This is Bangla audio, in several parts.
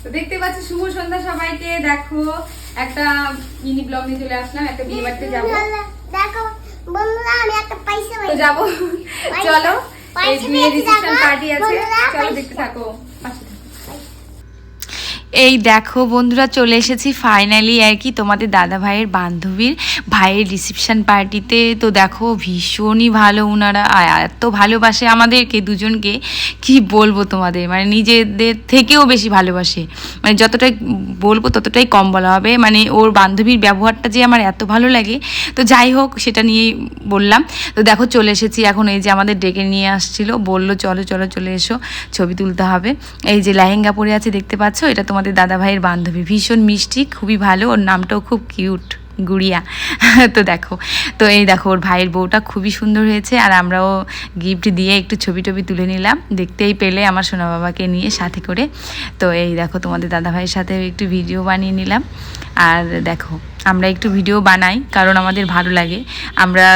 তো দেখতে পাচ্ছি শুভ সন্ধ্যা সবাইকে। দেখো একটা মিনি ব্লগ নিয়ে চলে আসলাম, একটা বিয়ে বাড়িতে যাবো। দেখো বন্ধুরা আমি একটা পয়সা তো যাবো, চলো এই বিয়ে রিসেপশন পার্টি আছে, বন্ধুরা, চলো দেখতে থাকো, পাশে থাকো। এই দেখো বন্ধুরা, চলে এসেছি ফাইনালি আর কি তোমাদের দাদা ভাইয়ের বান্ধবীর ভাইয়ের রিসেপশন পার্টিতে। তো দেখো ভীষণই ভালো ওনারা, এত ভালোবাসে আমাদেরকে দুজনকে, কি বলবো তোমাদের, মানে নিজেদের থেকেও বেশি ভালোবাসে। মানে যতটাই বলবো ততটাই কম বলা হবে। মানে ওর বান্ধবীর ব্যবহারটা যে আমার এত ভালো লাগে। তো যাই হোক, সেটা নিয়েই বললাম। তো দেখো চলে এসেছি এখন। এই যে আমাদের ডেকে নিয়ে আসছিল, বললো চলো চলো চলে এসো, ছবি তুলতে হবে। এই যে লেহেঙ্গা পরে আছে দেখতে পাচ্ছ, এটা তোমাদের দাদা ভাইয়ের বান্ধবী, ভীষণ মিষ্টি, খুবই ভালো, ওর নামটাও খুব কিউট, গুড়িয়া। তো দেখো, তো এই দেখো ওর ভাইয়ের বউটা খুবই সুন্দর হয়েছে, আর আমরাও গিফট দিয়ে একটু ছবি টবি তুলে নিলাম, দেখতেই পেলে আমার সোনা বাবাকে নিয়ে সাথে করে। তো এই দেখো তোমাদের দাদা ভাইয়ের সাথে একটু ভিডিও বানিয়ে নিলাম। আর দেখো আমরা একটু ভিডিও বানাই কারণ আমাদের ভালো লাগে, আমরা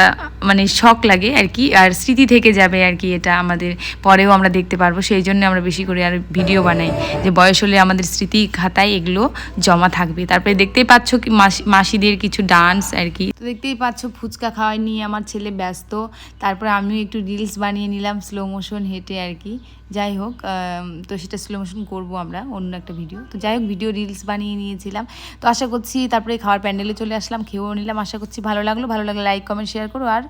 মানে শখ লাগে আর কি, আর স্মৃতি থেকে যাবে আর কি, এটা আমাদের পরেও আমরা দেখতে পারবো, সেই জন্য আমরা বেশি করে আর ভিডিও বানাই, যে বয়স হলে আমাদের স্মৃতি খাতায় এগুলো জমা থাকবে। তারপরে দেখতেই পাচ্ছ কি মাসিদের কিছু ডান্স আর কি। তো দেখতেই পাচ্ছ ফুচকা খাওয়াই নিয়ে আমার ছেলে ব্যস্ত, তারপরে আমিও একটু রিলস বানিয়ে নিলাম স্লো মোশন হেঁটে আর কি। যাই হোক, তো সেটা স্লো মোশন করবো আমরা অন্য একটা ভিডিও। তো যাই হোক, ভিডিও রিলস বানিয়ে নিয়েছিলাম। তো আশা করছি তারপরে খাওয়ার প্যান্ডেলে চলে আসলাম, খেয়েও নিলাম। আশা করছি ভালো লাগলো, ভালো লাগলে লাইক কমেন্ট শেয়ার করো, আর